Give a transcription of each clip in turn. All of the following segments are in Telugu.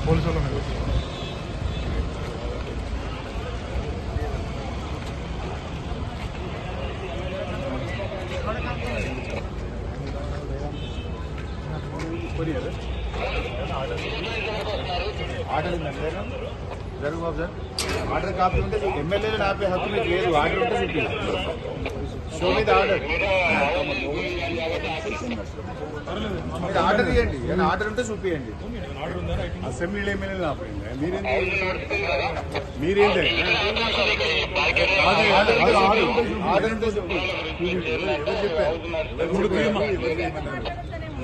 పోలీసు వాళ్ళ మీద ఆర్డర్ జరుగు బాబు సార్ ఆర్డర్ కాపీ ఉంటే ఎమ్మెల్యేలు ఆపే హక్కు మీకు లేదు. ఆర్డర్ ఉంటే చూపి షో మీద ఆర్డర్ ఆర్డర్ ఇవ్వండి. ఆర్డర్ ఉంటే చూపియండి. అసెంబ్లీలో ఎమ్మెల్యేలు ఆపండి. మీరేంటి ఆర్డర్ ఉంటే చూపి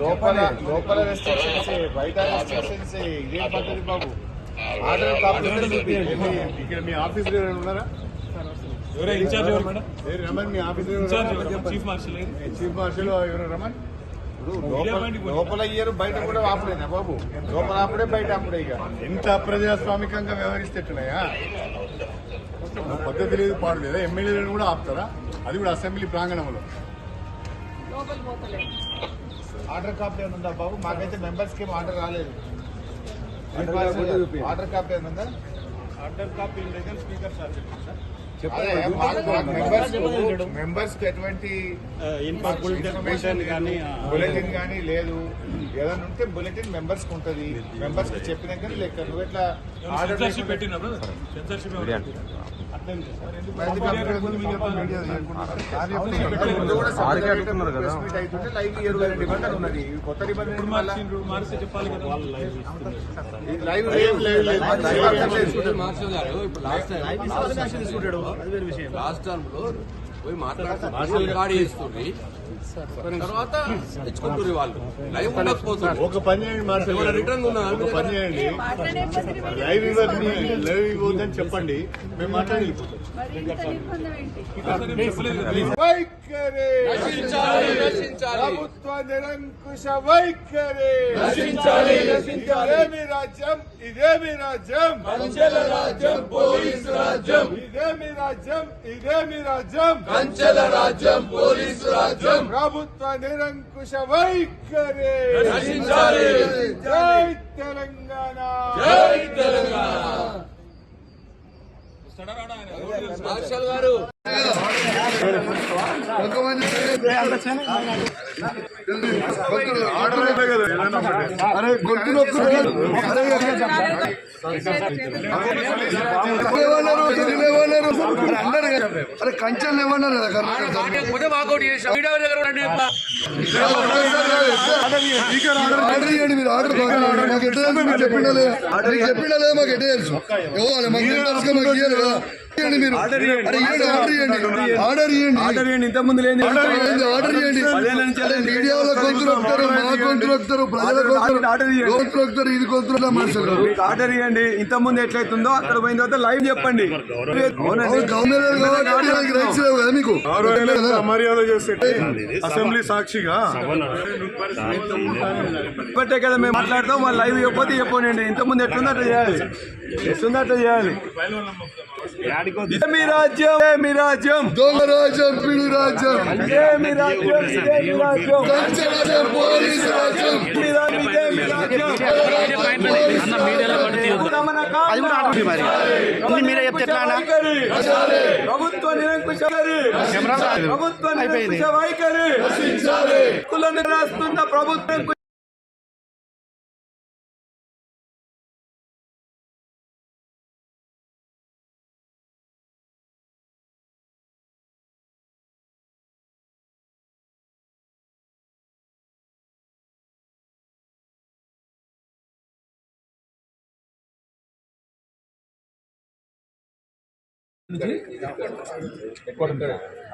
లోపల రెస్ట్రిక్షన్స్ బయట రెస్ట్రిక్షన్స్ ఇదే పద్ధతి బాబు. ఆర్డర్ కాపీ ఇక్కడ మీ ఆఫీస్ ఉన్నారా? రమణ్ మీ ఆఫీస్ చీఫ్ మార్షల్ ఎవరు రమణ్? లోపల ఇయ్యరు బయట కూడా ఆపలేనా బాబు? లోపల ఆపడే బయట ఆపడే. ఇక ఎంత అప్రజాస్వామికంగా వ్యవహరిస్తేట్టున్నాయా? పద్ధతి లేదు పాడు లేదా? ఎమ్మెల్యేలను కూడా ఆపుతారా? అది కూడా అసెంబ్లీ ప్రాంగణంలో. ఆర్డర్ కాపీ ఏమైనా ఉందా బాబు? మాకైతే మెంబర్స్కి ఏం ఆర్డర్ రాలేదు. ఆర్డర్ కాపీ ఏమైనా? Order copy speaker sir members కి ఎటువంటి బులెటిన్ కానీ లేదు. ఏదైనా ఉంటే బులెటిన్ మెంబర్స్ కి ఉంటది. మెంబర్స్ కి చెప్పినాక లెక్క. నువ్వు ఎట్లా ఆర్డర్ లైవ్ 22 నిబంధనలు ఉన్నది. కొత్త నిబంధన లాస్ట్ టర్మ్ లో పోయి మాట్లాడుతుంది తర్వాత తెచ్చుకుంటారు వాళ్ళు. లైవ్ ఉండకపోతుంది. ఒక పని చేయండి, రిటర్న్ ఒక పని చేయండి, లైవ్ ఇవ్వద్దని చెప్పండి. మేము మాట్లాడి ప్రభుత్వ నిరంకుశ వైఖరి. ఇదేమి రాజ్యం? ఇదేమి రాజ్యం? కంచెల రాజ్యం, పోలీసు రాజ్యం. ఇదేమి రాజ్యం? ఇదేమి రాజ్యం? కంచెల రాజ్యం, పోలీసు రాజ్యం. ప్రభుత్వ నిరంకుశ వైఖరి. నశించాలి. జై తెలంగాణ. జై తెలంగాణ. మార్షల్ గారు అరే గొంతు అరే కంచెలు ఏమన్నారు కదా ఆర్డర్ ఇవ్వండి. మీరు ఆర్డర్ మాకు ఎట్లా తెలుసు? మీరు చెప్పిండలే మాకు ఎట్లా తెలుసు? ఇవ్వాలి మాకు తెలుసు. మాకు ఇవ్వాలి కదా. మీరు ఆర్డర్ ఇవ్వండి. ఇంతకుముందు ఆర్డర్ ఇవ్వండి. మీడియాలో గొంతులు వస్తారు, మా గొంతులు వస్తారు, ప్రజల గొంతులు వస్తారు. ఇది గొంతులు మనుషులు ఆర్డర్ ఇవ్వండి. ఇంతకుముందు ఎట్లయితుందో అక్కడ పోయిన తర్వాత లైవ్ చెప్పండి. రైట్స్ లేవు కదా మీకు? మర్యాద చేస్తే అసెంబ్లీ సాక్షిగా ఇప్పటికే కదా మేము మాట్లాడతాం. వాళ్ళు లైవ్ చెప్పొద్దు చెప్పండి. ఇంతకుముందు ఎట్లుందో అట్లా చేయాలి. మీ రాజ్యం, మీ రాజ్యం, దొంగ రాజ్యం, పిడి రాజ్యం, మీ రాజ్యం, రాజ్యం, పోలీసు రాజ్యం, మీరే చెప్తే ప్రభుత్వ నిరంకుశ వైఖరి కులను రాస్తున్న ప్రభుత్వం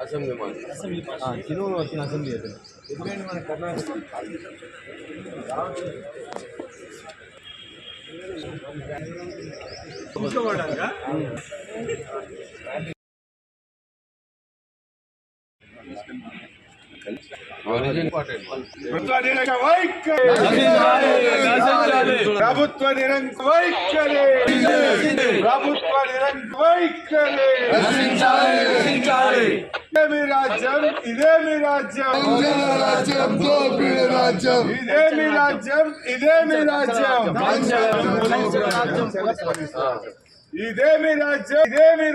అసెంబ్లీ వచ్చిన అసెంబ్లీ ఎందుకంటే మన కర్ణాటక ప్రభుత్వ నిరంకుశ వైఖరి, ప్రభుత్వ నిరంకుశ వైఖరి. ఇదేమి రాజ్యం, ఇదేమి రాజ్యం, ఇదేమి రాజ్యం, ఇదేమి రాజ్యం, ఇదేమి రాజ్యం, ఇదేమి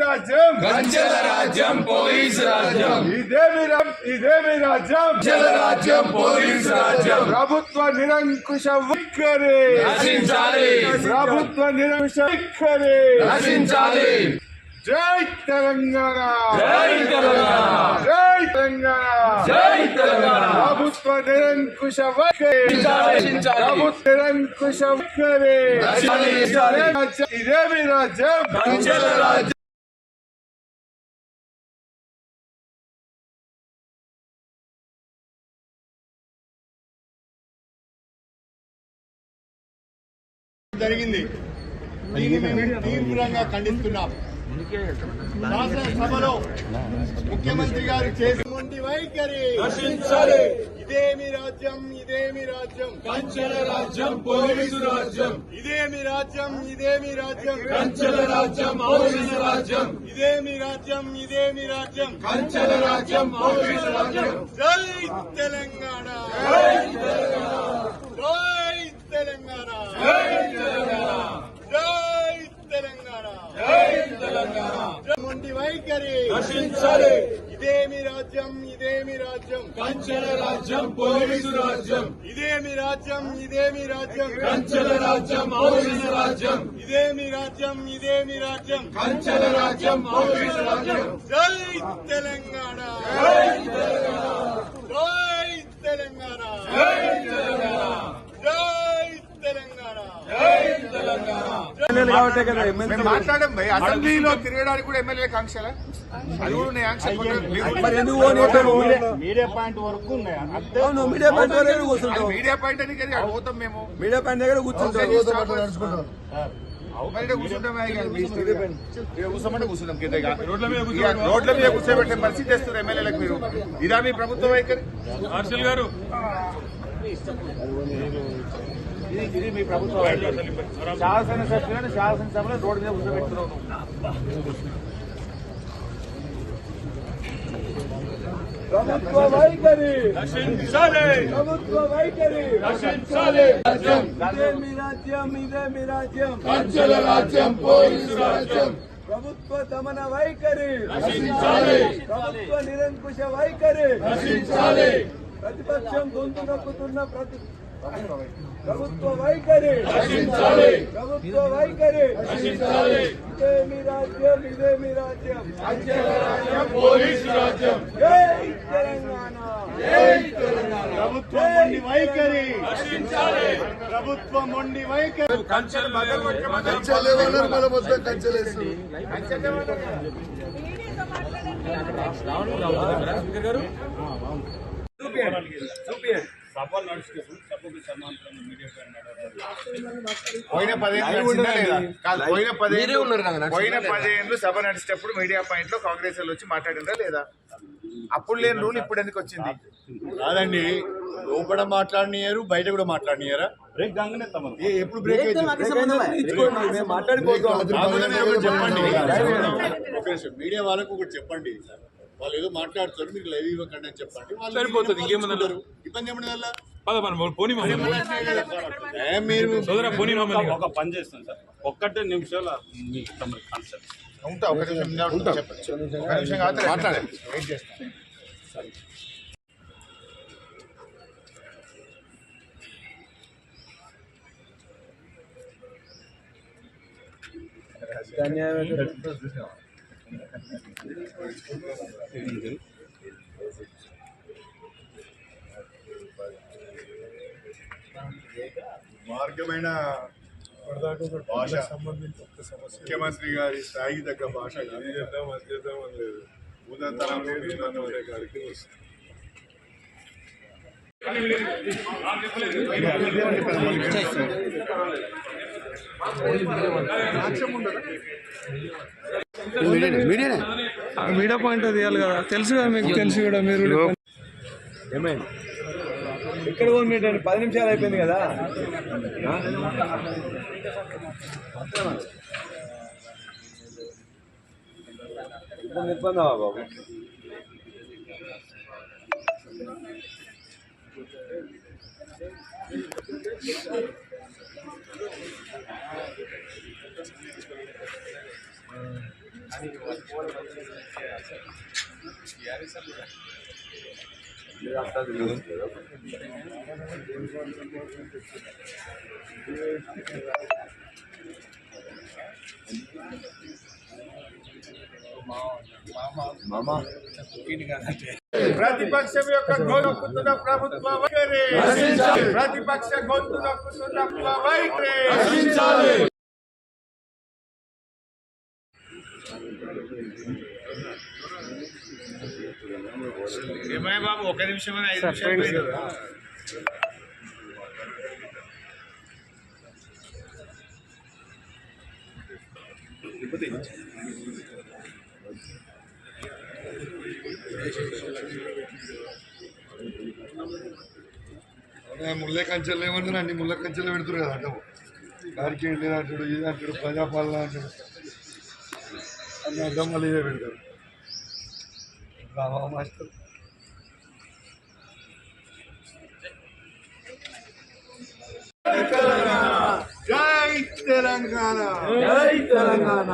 రాజ్యం, కంచెల రాజ్యం పోలీసు రాజ్యం, ఇదేమి ఇదేమి రాజ్యం, కంచెల రాజ్యం పోలీసు రాజ్యం. ప్రభుత్వ నిరంకుశ వైఖరి నశించాలి, ప్రభుత్వ నిరంకుశ వైఖరి నశించాలి. జై తెలంగాణ, జై తెలంగాణ, జై తెలంగాణ, జై తెలంగాణ. ప్రభుత్వ నిరంకుశ వైఖరి, నశించాలి. ప్రభుత్వ నిరంకుశ వైఖరి, నశించాలి. ఇదేమి రాజ్యం, కంచెల రాజ్యం. జరిగింది. దీన్ని మేము తీవ్రంగా ఖండిస్తున్నాం. శాసనసభలో ముఖ్యమంత్రి గారు చేసినటువంటి వైఖరి నశించాలి. ఇదేమి రాజ్యం, ఇదేమి రాజ్యం, కంచెల రాజ్యం పోలీసు రాజ్యం, ఇదేమి రాజ్యం, ఇదేమి రాజ్యం, కంచెల రాజ్యం పోలీసు రాజ్యం, ఇదేమి రాజ్యం, ఇదేమి రాజ్యం, కంచెల రాజ్యం పోలీసు రాజ్యం. జై తెలంగాణ, జై తెలంగాణ, జై తెలంగాణ, జై తెలంగాణ, జై తెలంగాణ, జై తెలంగాణ. మొండి వైఖరి నశించాలి. ఇదేమి రాజ్యం, ఇదేమి రాజ్యం, కంచెల రాజ్యం పోలీసు రాజ్యం, ఇదేమి రాజ్యం, ఇదేమి రాజ్యం, కంచెల రాజ్యం పోలీసు రాజ్యం, ఇదేమి రాజ్యం, ఇదేమి రాజ్యం, కంచెల రాజ్యం పోలీసు రాజ్యం. జై తెలంగాణ, జై తెలంగాణ, జై తెలంగాణ, జై తెలంగాణ, జై తెలంగాణ. జై తెలంగాణ. కాబట్టే కదా మేము మాట్లాడాం భయ్. అసెంబ్లీలో తిరగడానికి కూడా ఎమ్మెల్యేలకు ఆంక్షల, అది కూడా ఉన్నాయి ఆంక్షలు. మరి ఎందుకు పోనీయట్లేదు? మీడియా పాయింట్ వరకు ఉన్నాయి. అవును, మీడియా పాయింట్ దగ్గర కూర్చుంటాం. మీడియా పాయింట్ అని కదా అక్కడ పోతాం మేము. మీడియా పాయింట్ దగ్గర కూర్చుంటాం. బయట కూర్చుంటాం, కూర్చోమంటే కూర్చుంటాం కింద. రోడ్ల మీద కూర్చోబెట్టే పరిస్థితి తెస్తారు ఎమ్మెల్యేలకు. మీరు ఇదా మీ ప్రభుత్వ వైఖరి? మార్షల్ గారు ఇది మీ ప్రభుత్వ వైఖరి. శాసనసభ్యులను శాసనసభలో రోడ్డు మీద కూర్చోబెడుతున్నాం. ప్రభుత్వ వైఖరి నశించాలి, ప్రభుత్వ వైఖరి నశించాలి. ఇదేమి రాజ్యం, ఇదేమి రాజ్యం, కంచెల రాజ్యం పోలీసు రాజ్యం, ప్రభుత్వ దమన వైఖరి నశించాలి, ప్రభుత్వ నిరంకుశ వైఖరి నశించాలి. ప్రతిపక్షం గొంతు నొక్కుతున్న ప్రభుత్వ వైఖరి నశించాలి, ప్రభుత్వ వైఖరి నశించాలి. ఇదేమి రాజ్యం, ఇదేమి రాజ్యం, కంచెల రాజ్యం పోలీసు రాజ్యం, జై తెలంగాణ, జై తెలంగాణ. ప్రభుత్వం మొండి వైఖరి, నశించాలి. ప్రభుత్వం మొండి వైఖరి. కంచెల పోయిన 10 ఏళ్ళు సభ నడిచేటప్పుడు మీడియా పాయింట్ లో కాంగ్రెస్ వాళ్ళు వచ్చి మాట్లాడిందా లేదా? అప్పుడు లేని రూల్ ఇప్పుడు ఎందుకు వచ్చింది? కాదండి, లోపల మాట్లాడినారు, బయట కూడా మాట్లాడినారా? బ్రేక్ కాగానే ఎప్పుడు బ్రేక్ అయితే మాట్లాడిపోతాం. చెప్పండి. ఒక నిమిషం, మీడియా వాళ్ళకు ఒకటి చెప్పండి. వాళ్ళు ఏదో మాట్లాడుతారు, మీరు లైవ్ ఇవ్వకండి అని చెప్పండి. వాళ్ళు సరిపోతుంది, ఇంకేమన్నారు? ఇబ్బంది ఏమన్నా వల్ల పోనీ మీరు ఒక పని చేస్తాం సార్, ఒక్కటే నిమిషాలు మీకు కాన్సెప్ట్ ఉంటా, ఒక నిమిషం చెప్పండి. ఒక నిమిషం కాదు, మాట్లాడండి, వెయిట్ చేస్తాను. మార్గమైన భాష, ముఖ్యమంత్రి గారి స్థాయికి తగ్గ భాష కాడికి వస్తుంది. మీడియా పాయింట్ తీయాలి కదా, తెలుసు కదా మీకు, తెలుసు కూడా మీరు. ఇక్కడ 1 మినిట్ అండి, 10 నిమిషాలు అయిపోయింది కదా. నిర్బంధమా బాబు? ప్రతిపక్షం యొక్క గొంతున్న ప్రభుత్వ వైఖరి, ప్రతిపక్ష గొంతు నొక్కుతున్న వైఖరి. ఏమయ్య బాబు, 1 నిమిషం 5 నిమిషాలు ముళ్ళ కంచెలు ఏమంటారు అన్ని ముళ్ళ కంచెలు పెడుతురు కదా అడ్డం. దానికి ఏంటి అంటాడు, ఇది అంటాడు, ప్రజాపాలన అంటాడు, అన్ని అడ్డం మళ్ళీ ఇదే పెడతారు. రామా మాస్టర్ జై తెలంగాణ, జై తెలంగాణ.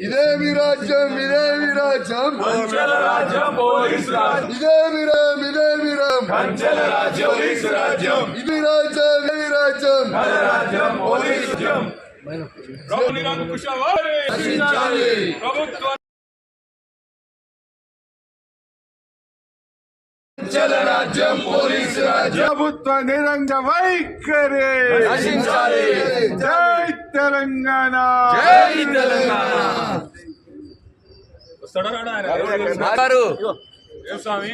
ఇదే మీ రాజ్యం, ఇదే మీ రాజ్యం, కంచెల రాజ్యం, పోలీసు రాజ్యం. ఇదే మీ రామ్, ఇదే మీ రామ్, కంచెల రాజ్యం, పోలీసు రాజ్యం. ఇది రాజ్యం, ఇది రాజ్యం. మన రాజ్యం, పోలీసు రాజ్యం. ప్రభు నిరంకుశ వారి రక్షించాలి. ప్రభుత్వ కంచెల రాజ్యం, పోలీసు రాజ్యం. ప్రభుత్వ నిరంగ వైఖరి. రక్షించాలి. జై తెలంగాణ, జై తెలంగాణ. వస్తాడా రాడా ఆయన? గారు ఏ స్వామి